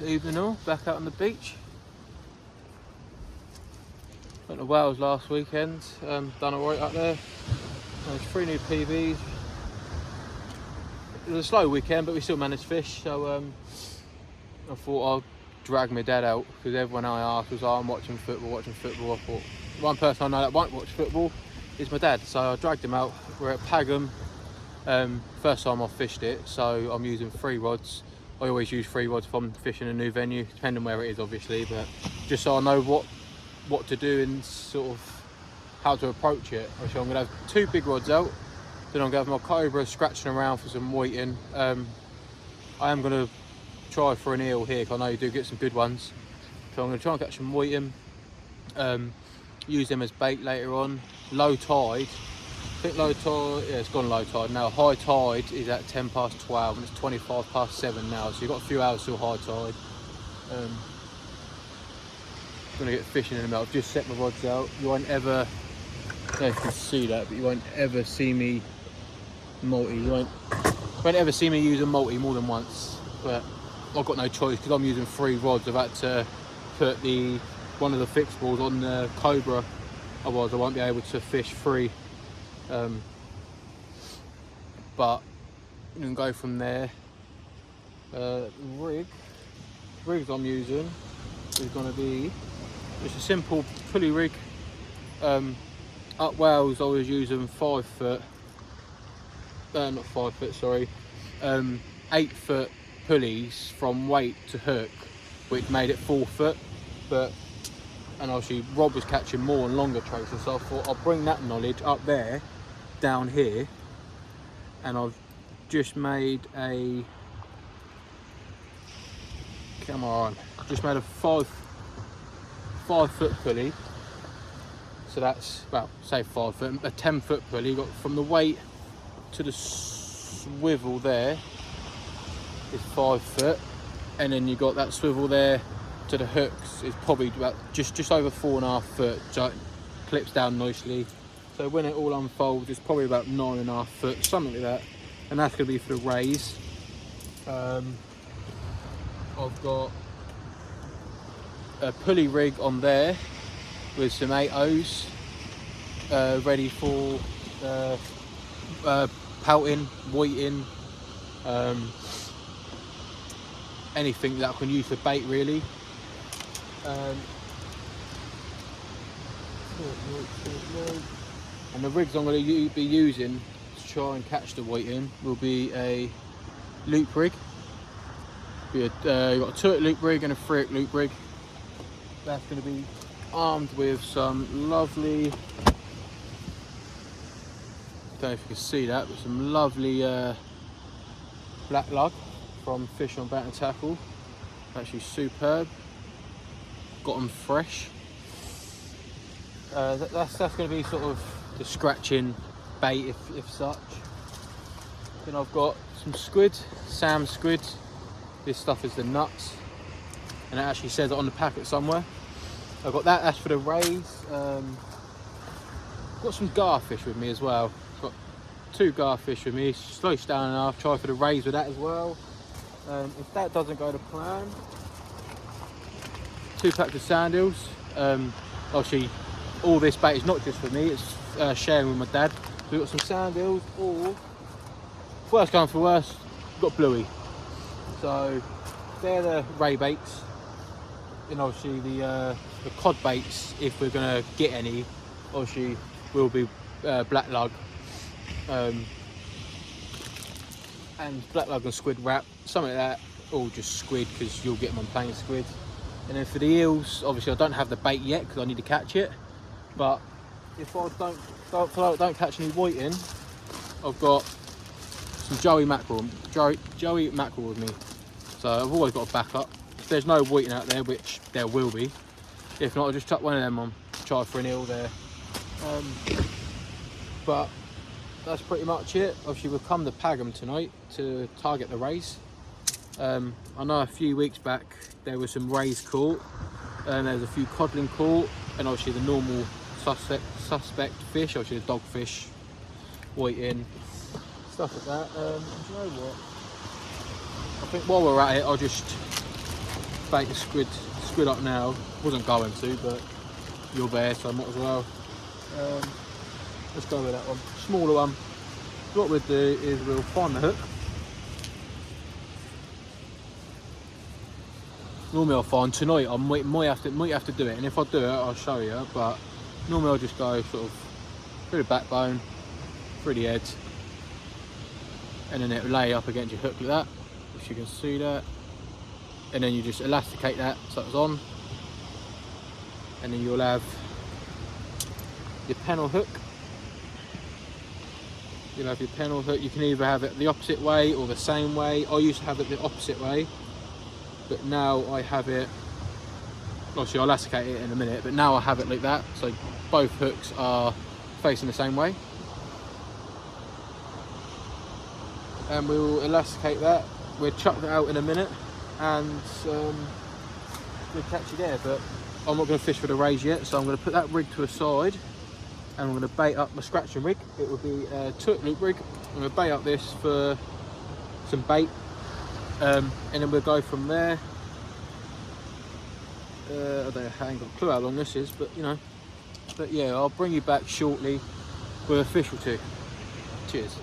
evening all, back out on the beach. Went to Wales last weekend, done alright up there. There's 3 new PBs. It was a slow weekend, but we still managed fish, so I thought I'd drag my dad out, because everyone I asked was, oh, I'm watching football. I thought, one person I know that won't watch football is my dad, so I dragged him out. We're at Pagham. First time I've fished it, so I'm using 3 rods. I always use 3 rods if I'm fishing a new venue, depending on where it is obviously, but just so I know what to do and sort of how to approach it. So I'm going to have 2 big rods out, then I'm going to have my Cobra scratching around for some whiting. I am going to try for an eel here, because I know you do get some good ones. So I'm going to try and catch some whiting, use them as bait later on. Low tide, I think low tide, yeah, it's gone low tide now. High tide is at 10 past 12 and it's 25 past 7 now, so you've got a few hours till high tide. I'm gonna get fishing in a minute. I've just set my rods out. You won't ever, I don't know if you can see that, but you won't ever see me multi. You won't ever see me use a multi more than once, but I've got no choice because I'm using 3 rods. I've had to put one of the fixed balls on the Cobra, otherwise I won't be able to fish 3. But you can go from there. Rigs I'm using is going to be just a simple pulley rig. Up Wales I was using 5 foot, not 5 foot, sorry, 8 foot pulleys from weight to hook, which made it 4 foot, and obviously Rob was catching more and longer traces, so I thought I'll bring that knowledge up there, down here, and I've just made a, come on, just made a 5 foot pulley, so that's, well, say 5 foot, a 10 foot pulley. Got from the weight to the swivel there is 5 foot, and then you got that swivel there to the hooks is probably about just over 4.5 foot, so it clips down nicely. So when it all unfolds, it's probably about 9.5 foot, something like that, and that's going to be for the raise. I've got a pulley rig on there with some 8.0s ready for pouting, whiting, anything that I can use for bait really. And the rigs I'm going to be using to try and catch the whiting will be a loop rig. You've got a 2-hook loop rig and a 3-hook loop rig. That's going to be armed with some lovely, don't know if you can see that, but some lovely black lug from Fish on Bat and Tackle. Actually superb. Got them fresh. That's going to be sort of the scratching bait if such. Then I've got some squid, Sam squid. This stuff is the nuts, and it actually says it on the packet somewhere. I've got that, that's for the raise. Got some garfish with me as well. Got 2 garfish with me, sliced down and half, try for the raise with that as well. If that doesn't go to plan, 2 packs of sand eels. Obviously all this bait is not just for me, it's sharing with my dad. So we've got some sand eels, or worst come for worst, got bluey. So they're the ray baits, and obviously the cod baits, if we're going to get any, obviously will be black lug, and black lug and squid wrap, something like that, or just squid, because you'll get them on plain squid. And then for the eels, obviously I don't have the bait yet because I need to catch it, but if I don't catch any whiting, I've got some Joey mackerel with me, so I've always got a backup. If there's no whiting out there, which there will be, if not I'll just chuck one of them on, try for an eel there. But that's pretty much it. Obviously we've come to Pagham tonight to target the raise. I know a few weeks back there was some rays caught, and there's a few codling caught, and obviously the normal suspect fish, obviously the dogfish, whiting, stuff like that. Do you know what? I think while we're at it, I'll just bait the squid up now. Wasn't going to, but you're there, so I might as well. Let's go with that one, smaller one. What we'll do is we'll find the hook. Normally I'll find tonight. I might have to do it, and if I do it, I'll show you. But normally I'll just go sort of through the backbone, through the head, and then it'll lay up against your hook like that, if you can see that. And then you just elasticate that so it's on, and then you'll have your pennel hook. You'll have your pennel hook. You can either have it the opposite way or the same way. I used to have it the opposite way, but now I have it, obviously I'll elasticate it in a minute, but now I have it like that, so both hooks are facing the same way. And we'll elasticate that, we'll chuck that out in a minute, and we'll catch you there. But I'm not going to fish for the rays yet, so I'm going to put that rig to a side, and I'm going to bait up my scratching rig. It will be a tuck loop rig. I'm going to bait up this for some bait, and then we'll go from there. I don't know, I ain't got a clue how long this is, but you know. But yeah, I'll bring you back shortly with a fish or two. Cheers.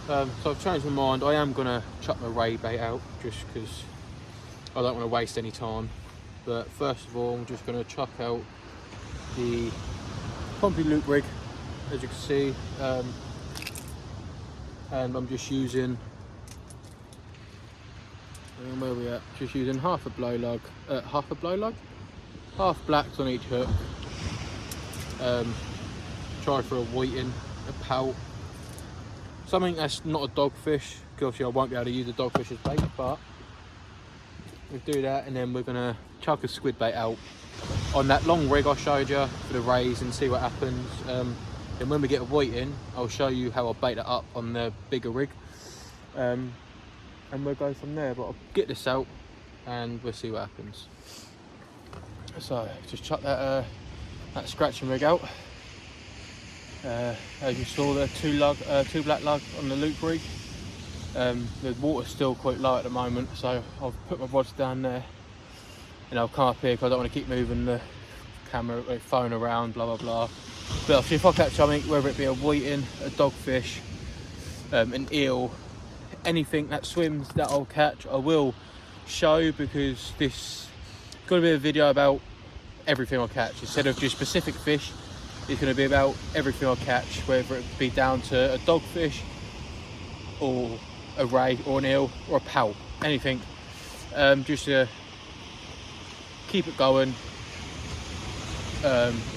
So I've changed my mind. I am going to chuck my ray bait out just because I don't want to waste any time. But first of all, I'm just going to chuck out the Pompey loop rig, as you can see, and I'm just using, where are we at? Just using half blacks on each hook. Try for a whiting, a pout, something that's not a dogfish, because obviously I won't be able to use the dogfish as bait, but we'll do that, and then we're going to chuck a squid bait out on that long rig I showed you for the rays and see what happens. And when we get a whiting, I'll show you how I bait it up on the bigger rig, and we'll go from there. But I'll get this out and we'll see what happens. So just chuck that scratching rig out. As you saw, the two black lug on the loop rig. The water's still quite low at the moment, so I've put my rods down there, and I'll come up here because I don't want to keep moving the camera, phone around, blah blah blah. But obviously if I catch something, whether it be a whiting, a dogfish, an eel, anything that swims that I'll catch, I will show, because this is going to be a video about everything I catch. Instead of just specific fish, it's going to be about everything I catch, whether it be down to a dogfish or a ray or an eel or a pout, anything, just to keep it going,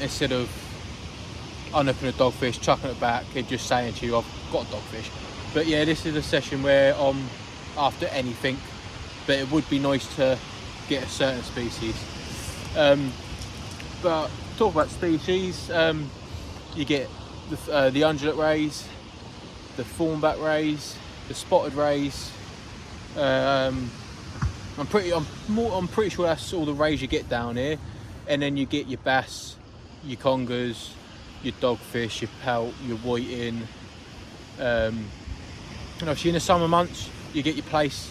instead of unhooking a dogfish, chucking it back and just saying to you I've got a dogfish. But yeah, this is a session where I'm after anything, but it would be nice to get a certain species. But talk about species, you get the undulate rays, the thornback rays, the spotted rays. I'm pretty sure that's all the rays you get down here, and then you get your bass, your congers, your dogfish, your pout, your whiting. And obviously in the summer months you get your place.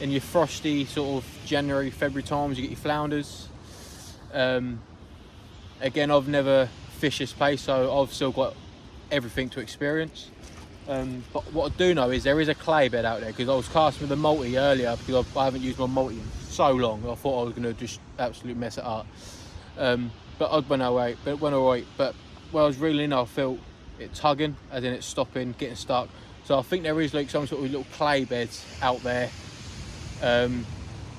In your frosty sort of January, February times, you get your flounders. Again, I've never fished this place, so I've still got everything to experience. But what I do know is there is a clay bed out there, because I was casting with a multi earlier, because I haven't used my multi in so long. I thought I was going to just absolutely mess it up. But I went alright. But when I was reeling, I felt it tugging, as in it's stopping, getting stuck. So I think there is like some sort of little clay beds out there,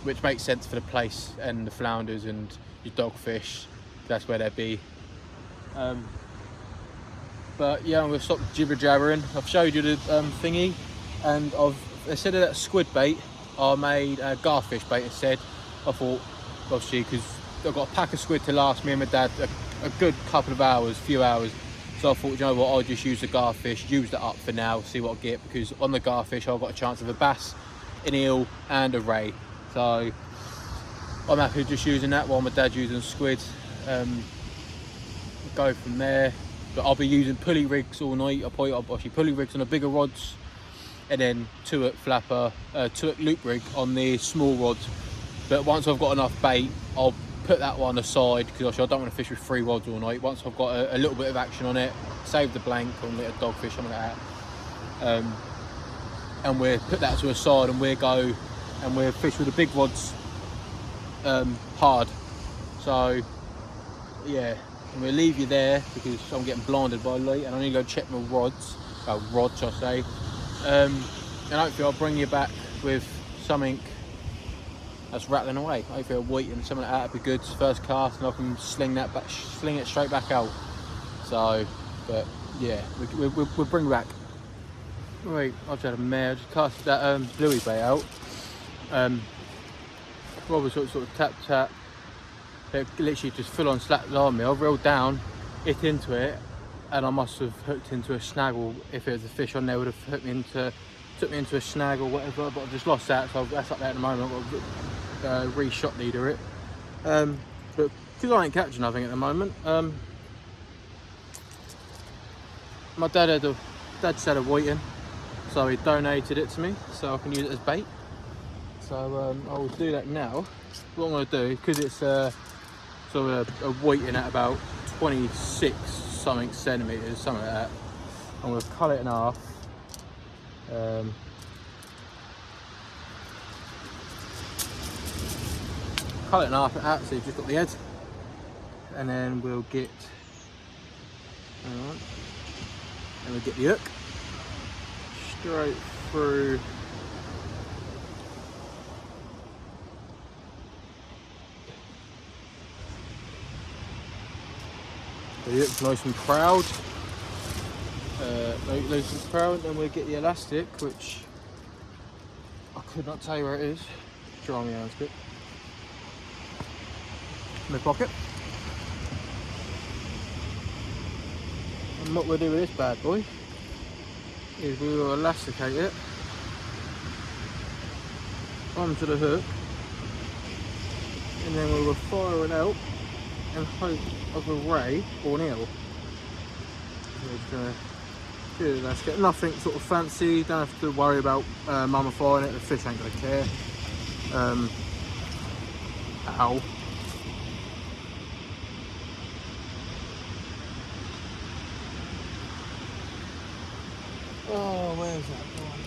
which makes sense for the place and the flounders and your dogfish. That's where they'd be. But yeah, I'm going to stop jibber jabbering. I've showed you the thingy, and instead of that squid bait, I made a garfish bait instead. I thought, obviously, because I've got a pack of squid to last me and my dad a good couple of hours, few hours. So I thought, you know what, I'll just use the garfish, use that up for now, see what I get, because on the garfish I've got a chance of a bass, an eel and a ray. So I'm happy just using that while my dad's using squid. Go from there. But I'll be using pulley rigs all night. I'll put obviously pulley rigs on the bigger rods, and then two at loop rig on the small rods, But once I've got enough bait, I'll put that one aside, because obviously I don't want to fish with 3 rods all night. Once I've got a little bit of action on it, save the blank on a dogfish, something like that, and we'll put that to a side, and we'll go and we'll fish with the big rods hard. So yeah, and we'll leave you there because I'm getting blinded by light, and I need to go check my rods I say, and hopefully I'll bring you back with something that's rattling away. Hopefully a white and something like that would be good. First cast, and I can sling it straight back out. So, but yeah, we'll bring back. Wait, I've just had a mare. I just cast that bluey bait out. Rob was sort of tap. It literally just full on slapped on me. I reeled down, hit into it, and I must have hooked into a snaggle. If it was a fish on there, would have took me into a snag or whatever. But I've just lost that, so that's up there at the moment. I've got to re-shot leader it. But because I ain't catching nothing at the moment, my dad just had a whiting, so he donated it to me so I can use it as bait. So I will do that now. What I'm going to do, because it's sort of a whiting at about 26 something centimetres, something like that, I'm going to cut it in half. Cut it in half like that, so you've just got the head, and then we'll get the hook straight through. The hook's nice and proud. Nice and proud. Then we'll get the elastic, which I could not tell you where it is. Dry my hands quick. In my pocket. And what we'll do with this bad boy is we will elasticate it onto the hook, and then we will fire it out and hope of a ray or an eel. Do the elastic. Nothing sort of fancy, don't have to worry about mummifying it, the fish ain't gonna care. Ow. Oh, where's that one?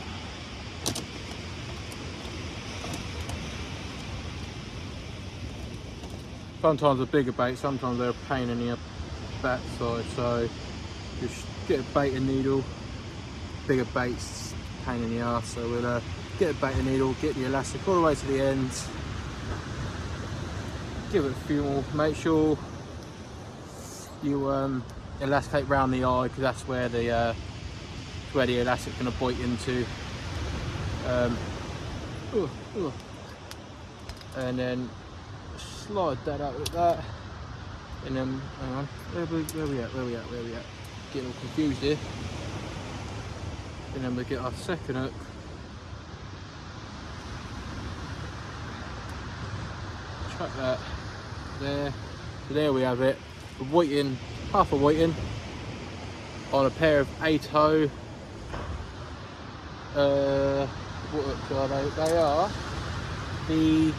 Sometimes a bigger bait, sometimes they're a pain in the backside, so just get a baiting needle. Bigger baits, pain in the arse, so we'll get a baiting needle, get the elastic all the way to the end, give it a few more, make sure you elasticate round the eye, because that's where the elastic's going to bite into. And then slide that out like that, and then hang on, where we at? Getting all confused here. And then we get our second hook. Chuck that there. So there we have it. A whiting, half a whiting on a pair of 8-0. What hooks are they? They are the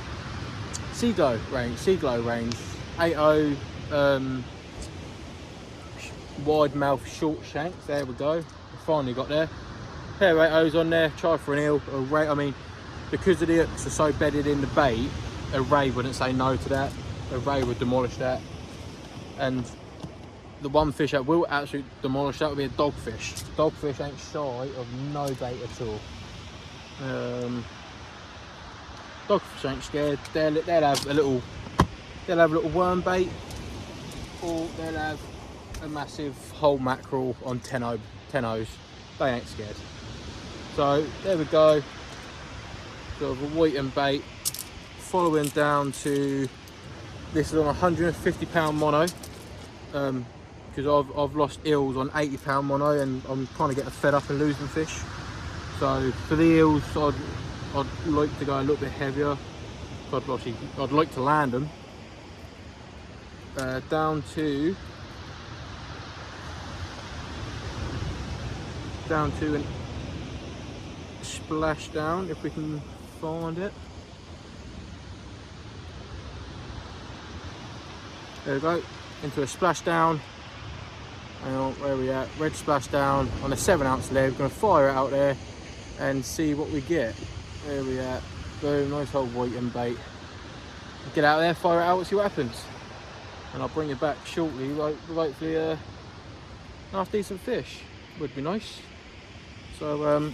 Seaglow range, 8-0 wide mouth short shanks. There we go. We finally got there. Pair of 8-0s on there. Try for an eel. A ray. I mean, because of the hooks are so bedded in the bait, a ray wouldn't say no to that. A ray would demolish that. And the one fish that will absolutely demolish that would be a dogfish. Dogfish ain't shy of no bait at all. Dogfish ain't scared. They'll have a little worm bait, or they'll have a massive whole mackerel on 10-0s. They ain't scared. So there we go. Sort of a whiting bait. Following down to, this is on 150 pound mono, because I've lost eels on 80 pound mono, and I'm kind of getting fed up and losing fish. So for the eels, I'd like to go a little bit heavier. I'd like to land them down to a splashdown, if we can find it. There we go, into a splashdown. Hang on, where are we at? Red splashdown on a 7-ounce lead. We're going to fire it out there and see what we get. There we are. Boom, nice old whiting bait. Get out there, fire it out, see what happens. And I'll bring you back shortly with hopefully a half decent fish. Would be nice. So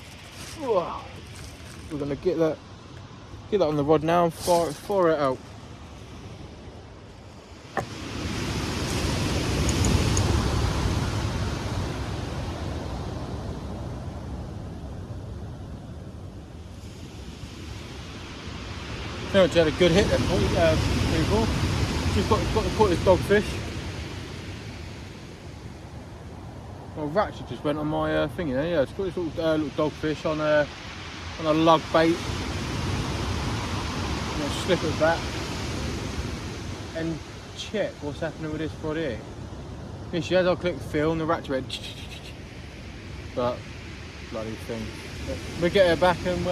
we're going to get that on the rod now and fire it out. I think I had a good hit then, people. Just got this dogfish. Well, ratchet just went on my thing there. Yeah, it's got this little dogfish on a lug bait. I'm gonna slip it back and check what's happening with this rod here. Issue as I click film, the ratchet went, but bloody thing. We get it back and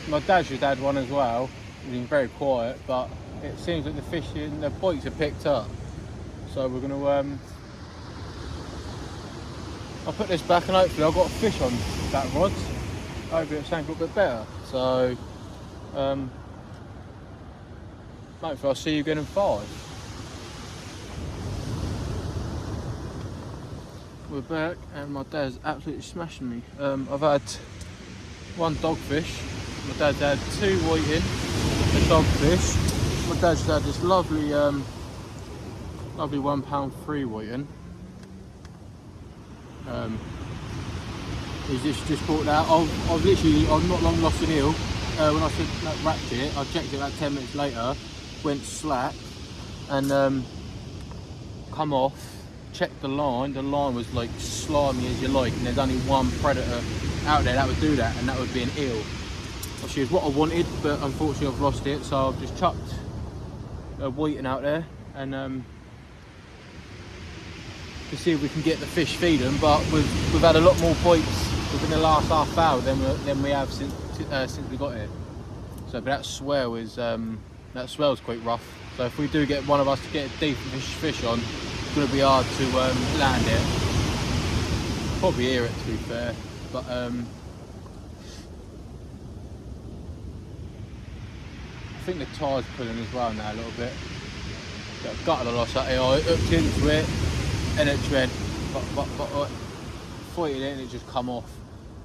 my dad just had one as well. He's been very quiet, but it seems that the fish in the bites are picked up. So we're going to, I'll put this back and hopefully I've got a fish on that rod. Hopefully it's something a little bit better. So, hopefully I'll see you again in 5. We're back and my dad's absolutely smashing me. I've had one dogfish. My dad's had 2 whiting, a dogfish. My dad's had this lovely, lovely £1.3 whiting. He's just brought that. I've not long lost an eel. When I said that ratchet, I checked it about 10 minutes later, went slack, and come off. Checked the line was like slimy as you like, and there's only one predator out there that would do that, and that would be an eel. Which is what I wanted, but unfortunately I've lost it, so I've just chucked a whiting out there and to see if we can get the fish feeding. But we've had a lot more bites within the last half hour than we have since we got here. So, but that swell is swell's quite rough. So if we do get one of us to get a decent fish on, it's going to be hard to land it. Probably hear it, to be fair, but I think the tide's pulling as well now a little bit. Got a loss out here. I hooked into it and it went, but fighting it and it just come off.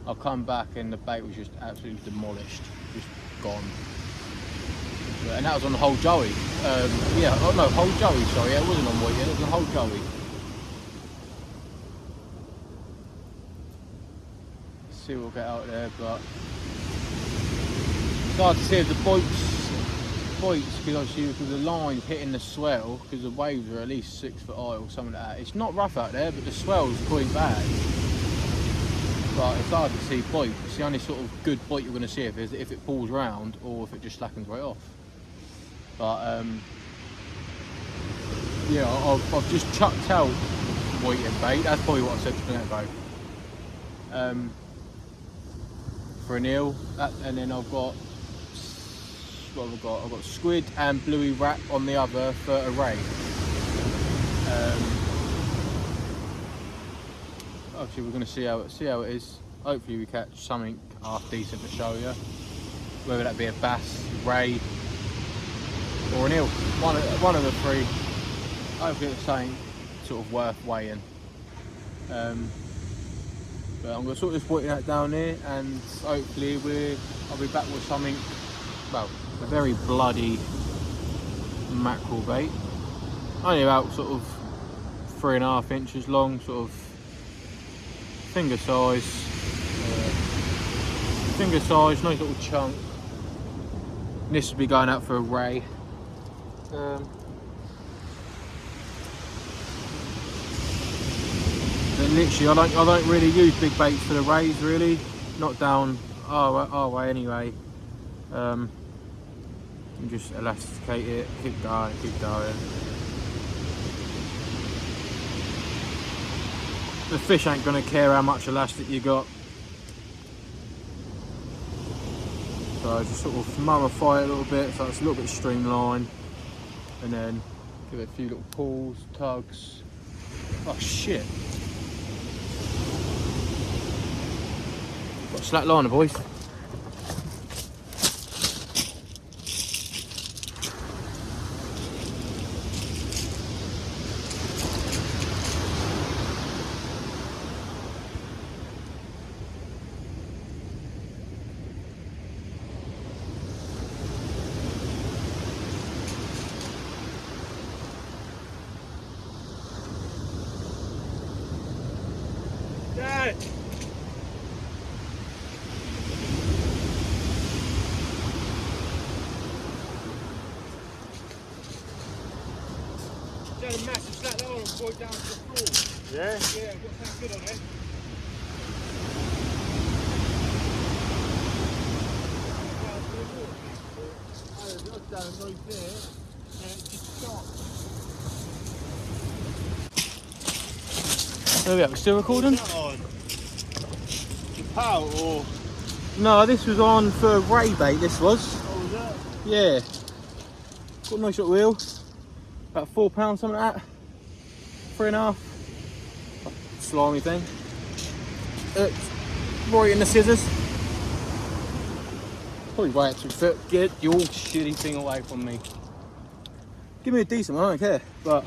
I've come back and the bait was just absolutely demolished, just gone. And that was on the whole joey. Yeah, oh no, whole joey. Sorry, it wasn't on whiting. It was a whole joey. Let's see what we'll get out there, but it's hard to see if the bites because obviously because the line's hitting the swell, because the waves are at least 6 foot high or something like that. It's not rough out there, but the swell's quite bad. But it's hard to see bite. It's the only sort of good bite you're going to see if it pulls round or if it just slackens right off. But yeah, I've just chucked out whiting bait. That's probably what I said to minute ago. For an eel, and then I've got. What have I got? I've got squid and bluey rat on the other for a ray. Obviously we're going to see how it is. Hopefully we catch something half decent to show you. Whether that be a bass, ray, or an eel. One of the 3. Hopefully it's something sort of worth weighing. But I'm going to sort this whiting out down here, and hopefully I'll be back with something. Well, a very bloody mackerel bait, only about sort of 3.5 inches long, sort of finger size, nice little chunk. And this will be going out for a ray. Then literally, I don't really use big baits for the rays, really, not down our way anyway. And just elasticate it, keep going. The fish ain't gonna care how much elastic you got. So just sort of mummify it a little bit so it's a little bit streamlined, and then Give it a few little pulls, tugs. Oh shit. Got a slack liner, boys. Dad! Dad, a massive slack line and boiled down to the floor. Yeah? Yeah, I've got something good on it. Down right there, and it just stopped. There we are, still recording? What's that on? The pow or? No, this was on for ray bait, this was. What was that? Yeah. Got a nice little wheel. About £4, something like that. 3.5. Slimy thing. Right in the scissors. Probably way up to foot. Get your shitty thing away from me. Give me a decent one, I don't care. But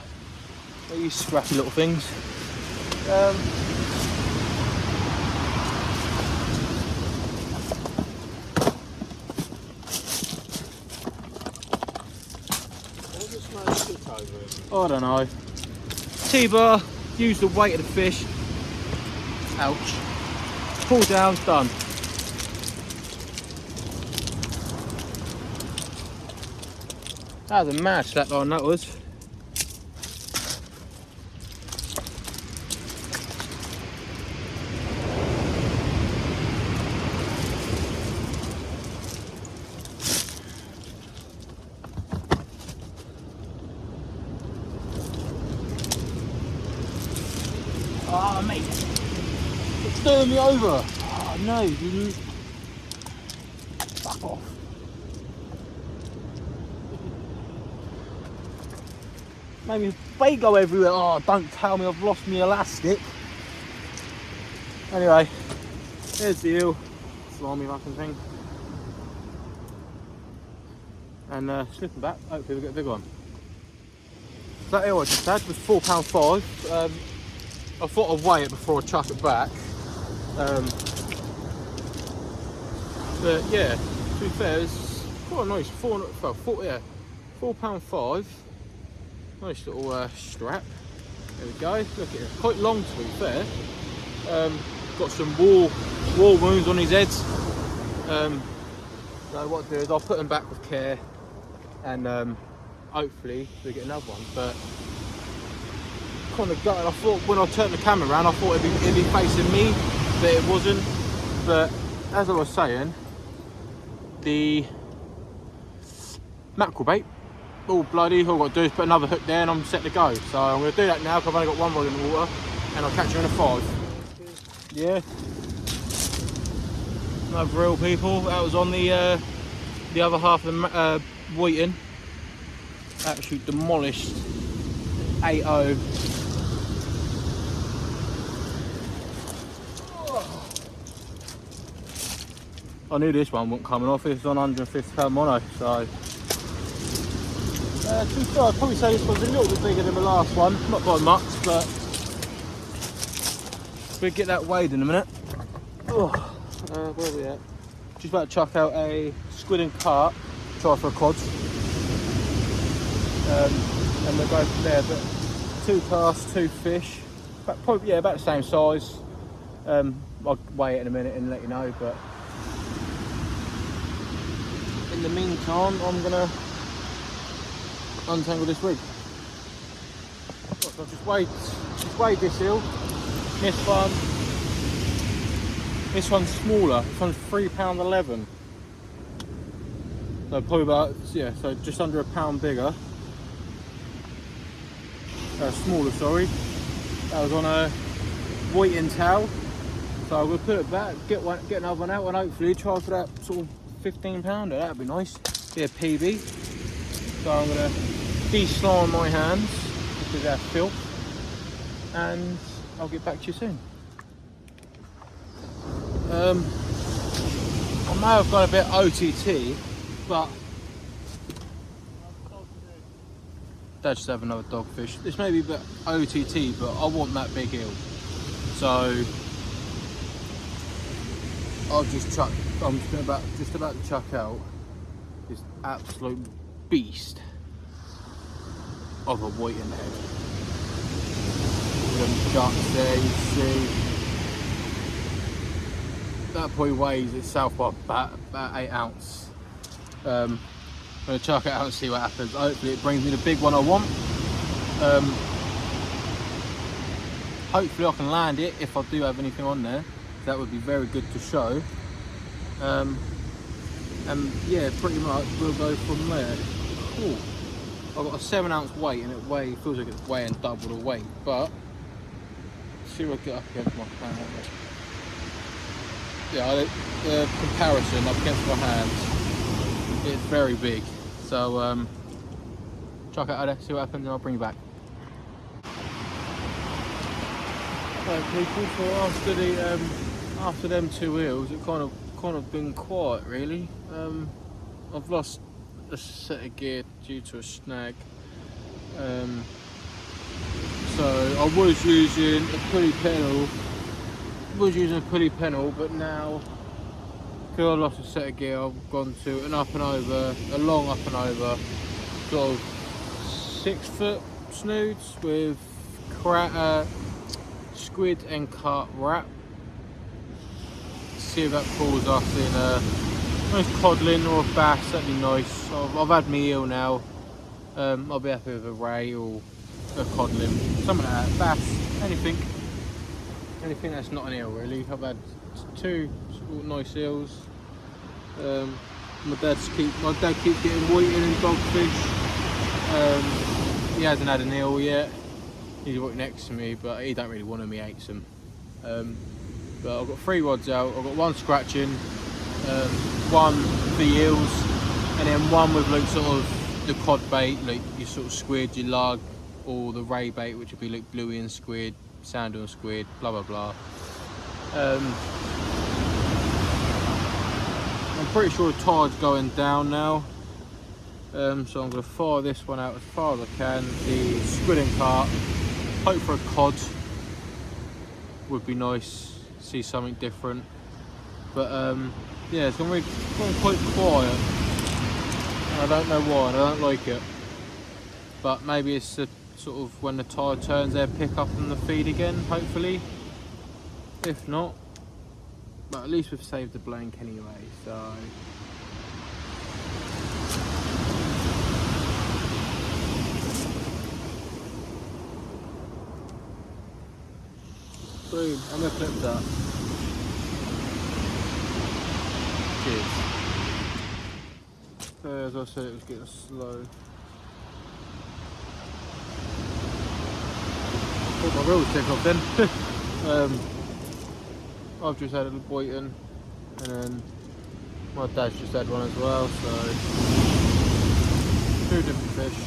these scrappy little things. What does man sit over it? I don't know. T-bar, use the weight of the fish. Ouch. Pull down, done. That was a mad slack line, that was. Oh, mate. It's throwing me over. Oh, no, you. Fuck off. Made me bait go everywhere. Oh, don't tell me I've lost my elastic. Anyway, there's the eel. Slimy fucking thing. And slipping back. Hopefully we'll get a big one. So that eel I just had was £4.5. I thought I'd weigh it before I chuck it back. But yeah, to be fair, it's quite a nice £4.5. Nice little strap. There we go. Look at it. Quite long to be fair. Got some war wounds on his head. So what I'll do is I'll put them back with care, and hopefully we'll get another one. But kind of gutted. I thought when I turned the camera around, I thought it'd be facing me, but it wasn't. But as I was saying, the mackerel bait, all bloody. All I've got to do is put another hook there and I'm set to go. So I'm going to do that now because I've only got one rod in the water and I'll catch you in a 5. Yeah. Another reel, people. That was on the other half of the Wheaton. Absolute demolished 8.0. I knew this one wasn't coming off. It was on £150 mono, so to be fair, I'd probably say this one's a little bit bigger than the last one, not by much, but we'll get that weighed in a minute. Oh, where are we at? Just about to chuck out a squid and carp, try for a cod, and we'll go from there. But 2 casts, 2 fish, probably about the same size. I'll weigh it in a minute and let you know, but in the meantime, I'm gonna untangle this rig. So I've just weighed this eel. This one's smaller. This one's £3.11. So probably about, yeah, so just under £1 bigger. Smaller, sorry. That was on a Wheaton towel. So we'll put it back, get another one out, and hopefully try for that sort of £15. That'd be nice. Be a PB. So I'm gonna de-slime my hands because they're filth, and I'll get back to you soon. I may have gone a bit OTT, but Dad just have another dogfish. This may be a bit OTT, but I want that big eel. So I'm just about to chuck out this absolute beast of a whiting head. Them guts there, you see. That probably weighs itself by about 8 ounce. I'm gonna chuck it out and see what happens. Hopefully it brings me the big one I want. Hopefully I can land it if I do have anything on there. That would be very good to show. And yeah, pretty much we'll go from there. Cool. I've got a 7 ounce weight and it feels like it's weighing double the weight, but see what I get up against my hand. Yeah, the comparison up against my hands, it's very big. So chuck it out there, see what happens, and I'll bring you back. Right, people. So after them 2 eels, it kind of been quiet really. I've lost a set of gear due to a snag. So I was using a pulley pennel. But now, because I lost a set of gear, I've gone to an up and over, a long up and over, sort of 6 foot snoods with squid and carp wrap. See if that pulls us in a nice codling or a bass. That'd be nice. I've had my eel now. I'll be happy with a ray or a codling, something like that. Bass, anything that's not an eel really. I've had 2 nice eels. My dad keeps getting whiting and dogfish. He hasn't had an eel yet. He's right next to me, but he don't really want them. He hates them. But I've got 3 rods out. I've got 1 scratching, 1 for the eels, and then 1 with like sort of the cod bait, like your sort of squid, your lug, or the ray bait, which would be like bluey and squid, sandal and squid, blah blah blah. I'm pretty sure the tide's going down now, so I'm going to fire this one out as far as I can. The squid and carp, hope for a cod would be nice, see something different. But yeah, it's going quite quiet. I don't know why, I don't like it. But maybe it's the sort of when the tide turns, they'll pick up on the feed again, hopefully. If not, but at least we've saved the blank anyway, so. Boom, I'm gonna clip that. Cheers. So as I said, it was getting slow. Thought my reel was taken off then. I've just had a whiting, and then my dad's just had one as well, so 2 different fish.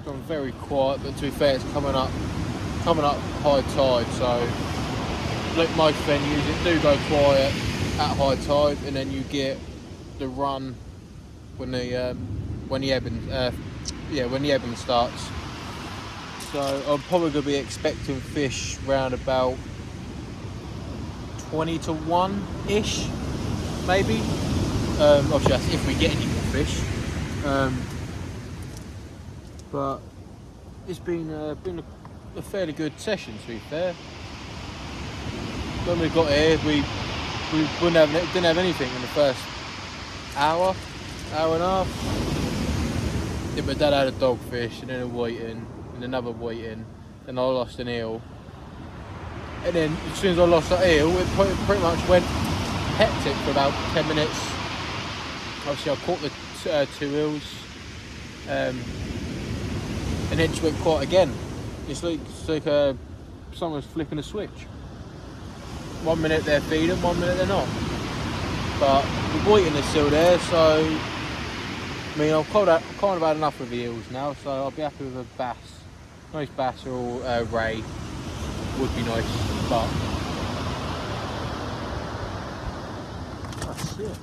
Gone very quiet, but to be fair, it's coming up high tide, so like most venues, it do go quiet at high tide, and then you get the run when the ebbing starts. So I'm probably going to be expecting fish round about 20 to 1 ish, maybe. Obviously that's if we get any more fish. But it's been a fairly good session, to be fair. When we got here, we didn't have anything in the first hour and a half. Yeah, my dad had a dogfish and then a whiting and another whiting, then I lost an eel, and then as soon as I lost that eel, it pretty much went hectic for about 10 minutes. Obviously I caught the 2 eels, and then just went quiet again. It's like someone's flipping a switch. 1 minute they're feeding, 1 minute they're not. But the whiting is still there, so I mean, I've kind of had enough of the eels now, so I'll be happy with a bass. Nice bass or ray would be nice, but that's it.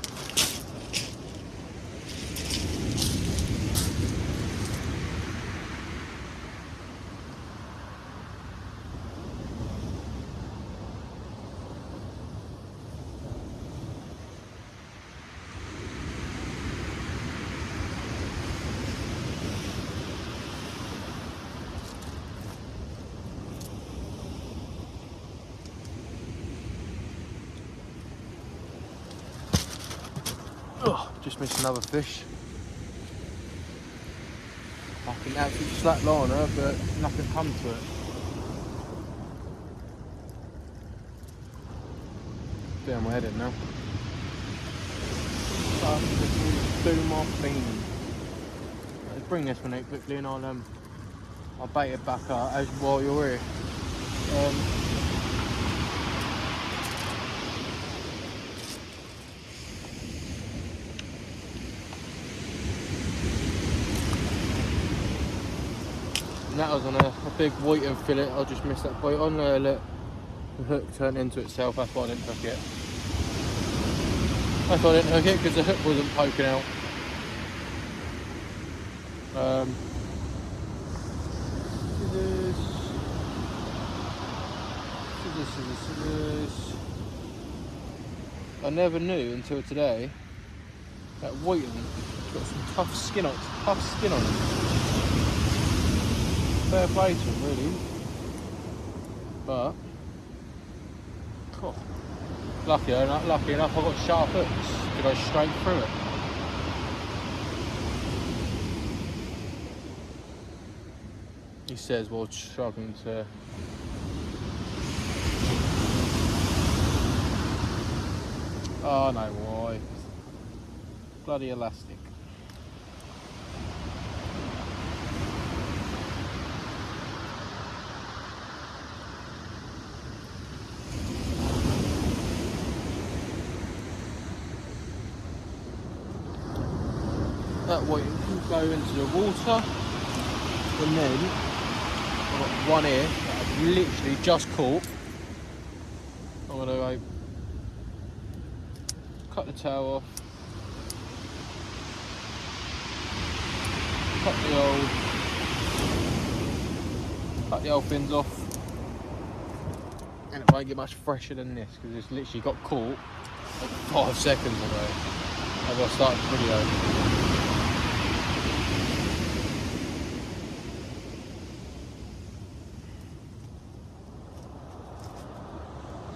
Oh, just missed another fish. I can absolutely slap line her, but nothing come to it. Down my head in now. Do my thing. Let's bring this one out quickly and I'll bait it back up as while you're here. And that was on a big whiting fillet. I just missed that bite on there. Look, the hook turned into itself. That's why I didn't hook it. That's why I didn't hook it, because the hook wasn't poking out. Scissors. I never knew until today that whiting got some tough skin on it. Fair play to him, really. But lucky enough I got sharp hooks to go straight through it. He says while struggling to oh no, why? Bloody elastic. That way it can go into the water, and then I've got one here that I've literally just caught. I'm going to cut the tail off, cut the old fins off, and it won't get much fresher than this because it's literally got caught like 5 seconds ago as I started the video.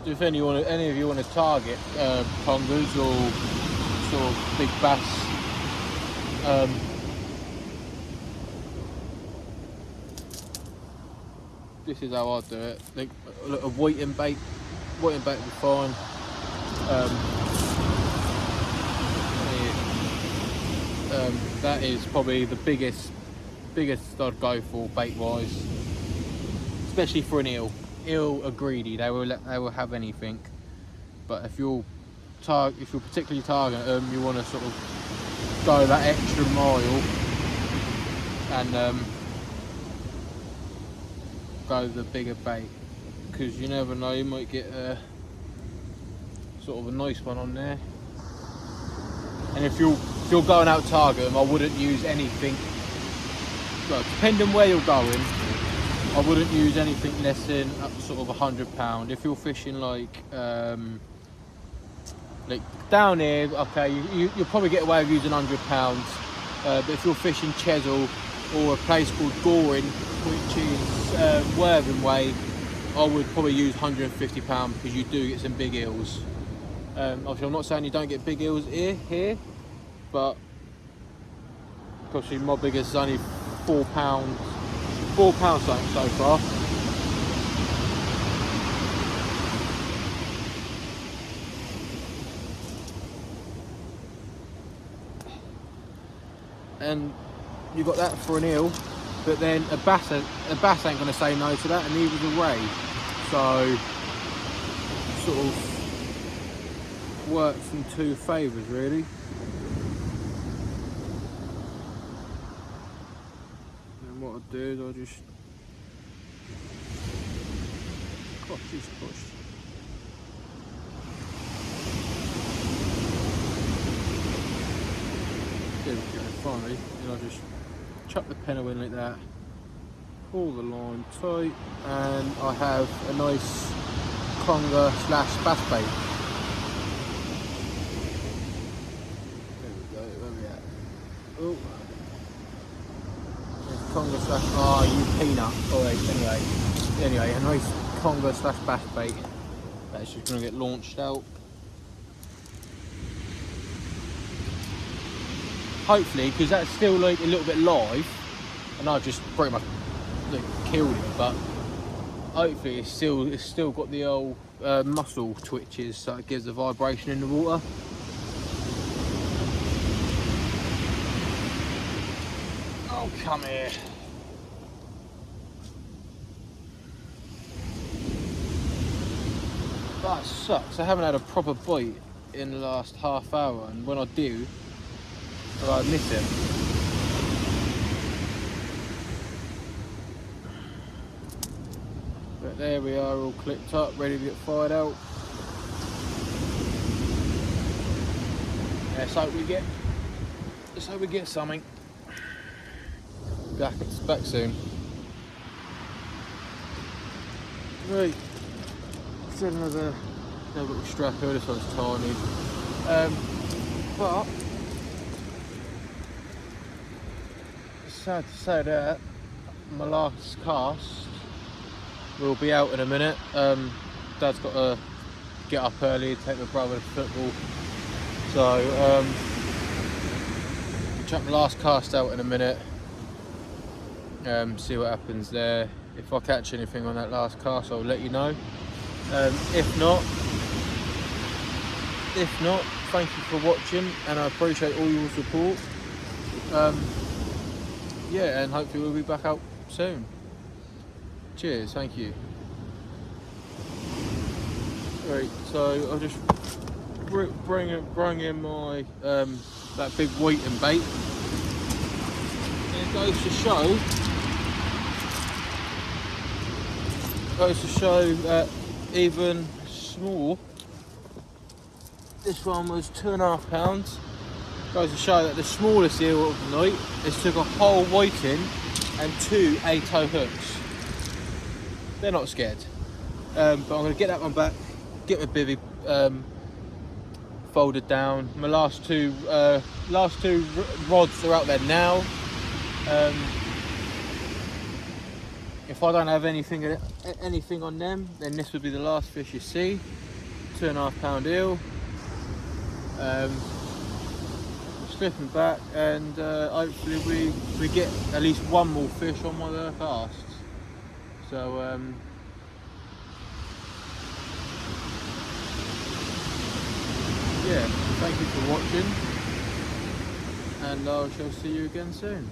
If any of you want to target congers or sort of big bass, this is how I do it. Like a whiting bait would be fine. That is probably the biggest I'd go for bait wise, especially for an eel. Eel are greedy; they will have anything. But if you're particularly targeting them, you want to sort of go that extra mile and go the bigger bait, because you never know, you might get a sort of a nice one on there. And if you're going out target them, I wouldn't use anything. Well, depending where you're going, I wouldn't use anything less than sort of £100. If you're fishing like down here, okay, you'll probably get away with using £100. But if you're fishing Chesil or a place called Goring, which is Worthing way, I would probably use £150 because you do get some big eels. Obviously, I'm not saying you don't get big eels here, but obviously my biggest is only £4 something so far. And you got that for an eel, but then a bass ain't going to say no to that, and neither's a ray. So sort of works in two favours really. I'll do is I'll just... Oh, Jesus Christ. There we go, finally. And I'll just chuck the pennel in like that, pull the line tight, and I have a nice conger slash bass bait. There we go, where we at? Oh. There's conger slash, oh you peanut. Alright, anyway, a nice conger slash bass bait. That's just going to get launched out. Hopefully, because that's still like a little bit live, and I just pretty much like, killed it, but hopefully it's still got the old muscle twitches, so it gives the vibration in the water. Oh, come here. That sucks. I haven't had a proper bite in the last half hour, and when I do, I miss him. But there we are, all clipped up, ready to get fired out. Let's hope we get something. Back soon. Right. Still another little strap here. This one's tiny. But sad to say that my last cast will be out in a minute. Dad's got to get up early, take my brother to football, so chuck my last cast out in a minute. See what happens there. If I catch anything on that last cast, I'll let you know. If not, thank you for watching, and I appreciate all your support. Yeah, and hopefully we'll be back out soon. Cheers, thank you. Right, so I'll just bring in my that big wheaten bait. And it goes to show that even small, this one was 2.5 pounds. Goes to show that the smallest eel of the night has took a whole whiting and 2 8-toe hooks. They're not scared. But I'm going to get that one back, get my bivvy folded down. My last two rods are out there now. If I don't have anything on them, then this would be the last fish you see. 2.5 pound eel. Slipping back, and hopefully we get at least one more fish on one of the casts. So yeah, thank you for watching, and I shall see you again soon.